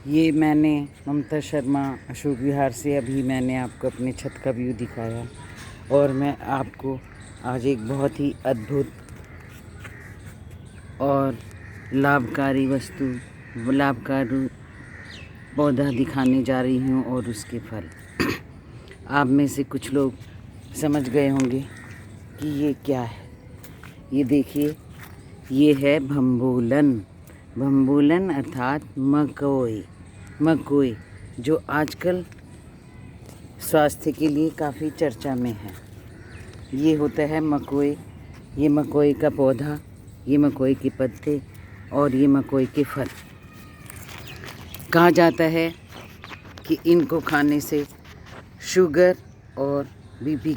ये मैंने ममता शर्मा अशोक विहार से अभी मैंने आपको अपने छत का व्यू दिखाया और मैं आपको आज एक बहुत ही अद्भुत और लाभकारी पौधा दिखाने जा रही हूँ और उसके फल। आप में से कुछ लोग समझ गए होंगे कि ये क्या है। ये देखिए, ये है भंबोलन। भंबोलन अर्थात मकोई जो आजकल स्वास्थ्य के लिए काफ़ी चर्चा में है। ये होता है मकोई, ये मकोई का पौधा, ये मकोई के पत्ते और ये मकोई के फल। कहा जाता है कि इनको खाने से शुगर और बीपी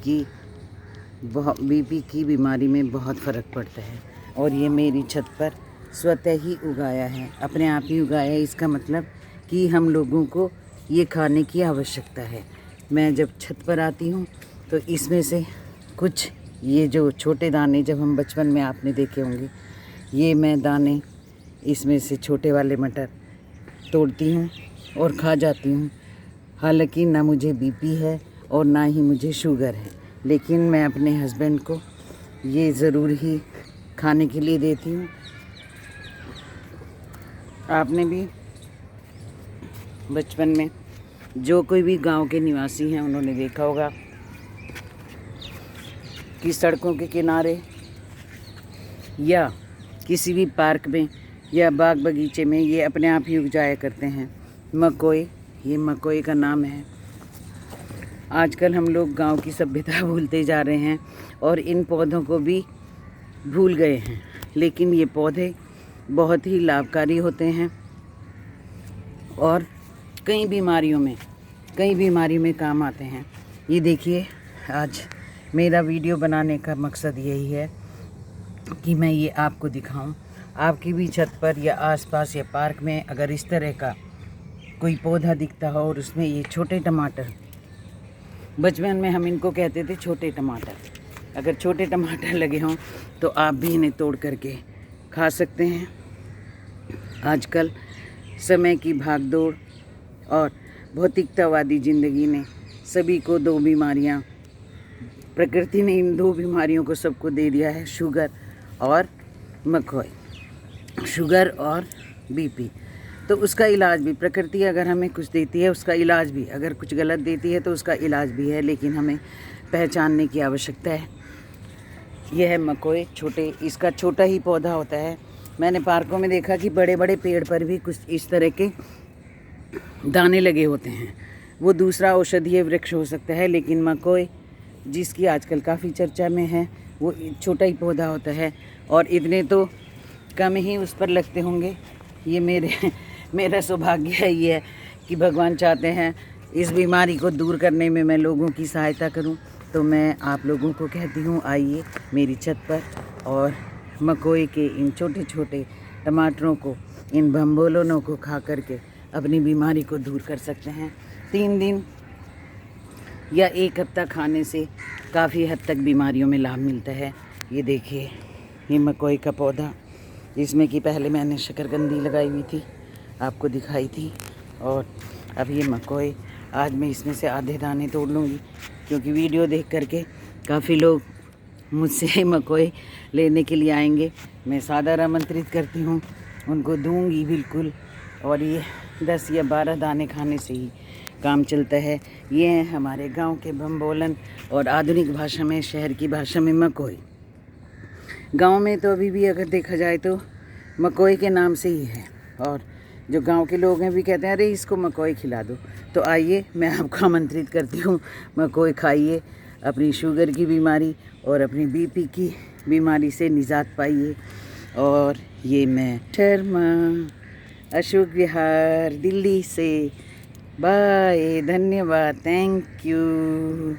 की बीमारी में बहुत फ़र्क पड़ता है। और ये मेरी छत पर स्वतः ही उगाया है, अपने आप ही उगाया है। इसका मतलब कि हम लोगों को ये खाने की आवश्यकता है। मैं जब छत पर आती हूँ तो इसमें से कुछ ये जो छोटे दाने, जब हम बचपन में आपने देखे होंगे, ये मैं दाने इसमें से छोटे वाले मटर तोड़ती हूँ और खा जाती हूँ। हालांकि ना मुझे बीपी है और ना ही मुझे शुगर है, लेकिन मैं अपने हस्बैंड को ये ज़रूर ही खाने के लिए देती हूँ। आपने भी बचपन में, जो कोई भी गांव के निवासी हैं, उन्होंने देखा होगा कि सड़कों के किनारे या किसी भी पार्क में या बाग बगीचे में ये अपने आप ही उग जाया करते हैं। मकोई, ये मकोई का नाम है। आजकल हम लोग गांव की सभ्यता भूलते जा रहे हैं और इन पौधों को भी भूल गए हैं, लेकिन ये पौधे बहुत ही लाभकारी होते हैं और कई बीमारियों में काम आते हैं। ये देखिए, आज मेरा वीडियो बनाने का मकसद यही है कि मैं ये आपको दिखाऊं। आपकी भी छत पर या आसपास या पार्क में अगर इस तरह का कोई पौधा दिखता हो और उसमें ये छोटे टमाटर, बचपन में हम इनको कहते थे छोटे टमाटर, अगर छोटे टमाटर लगे हों तो आप भी इन्हें तोड़ करके खा सकते हैं। आजकल समय की भागदौड़ और भौतिकतावादी ज़िंदगी ने सभी को दो बीमारियां, प्रकृति ने इन दो बीमारियों को सबको दे दिया है, शुगर और मकोई, शुगर और बीपी। तो उसका इलाज भी, प्रकृति अगर हमें कुछ देती है उसका इलाज भी, अगर कुछ गलत देती है तो उसका इलाज भी है, लेकिन हमें पहचानने की आवश्यकता है। यह है मकोई, इसका छोटा ही पौधा होता है। मैंने पार्कों में देखा कि बड़े बड़े पेड़ पर भी कुछ इस तरह के दाने लगे होते हैं। वो दूसरा औषधीय वृक्ष हो सकता है, लेकिन मकोई जिसकी आजकल काफ़ी चर्चा में है, वो छोटा ही पौधा होता है और इतने तो कम ही उस पर लगते होंगे। ये मेरा सौभाग्य है ये कि भगवान चाहते हैं इस बीमारी को दूर करने में मैं लोगों की सहायता करूं। तो मैं आप लोगों को कहती हूँ, आइए मेरी छत पर और मकोई के इन छोटे छोटे टमाटरों को, इन भंबोलोनों को खा करके अपनी बीमारी को दूर कर सकते हैं। 3 दिन या 1 हफ्ता खाने से काफ़ी हद तक बीमारियों में लाभ मिलता है। ये देखिए, ये मकोई का पौधा, जिसमें कि पहले मैंने शकरकंदी लगाई हुई थी, आपको दिखाई थी, और अब ये मकोई, आज मैं इसमें से आधे दाने तोड़ लूँगी क्योंकि वीडियो देख करके काफ़ी लोग मुझसे मकोई लेने के लिए आएंगे। मैं सादर आमंत्रित करती हूँ, उनको दूँगी बिल्कुल। और ये 10 या 12 दाने खाने से ही काम चलता है। ये हैं हमारे गांव के भंबोलन और आधुनिक भाषा में, शहर की भाषा में मकोई। गांव में तो अभी भी अगर देखा जाए तो मकोई के नाम से ही है, और जो गांव के लोग हैं भी कहते हैं अरे इसको मकोई खिला दो। तो आइए, मैं आपको आमंत्रित करती हूँ, मकोई खाइए, अपनी शुगर की बीमारी और अपनी बीपी की बीमारी से निजात पाइए। और ये मैं शर्मा अशोक विहार दिल्ली से, बाय, धन्यवाद, थैंक यू।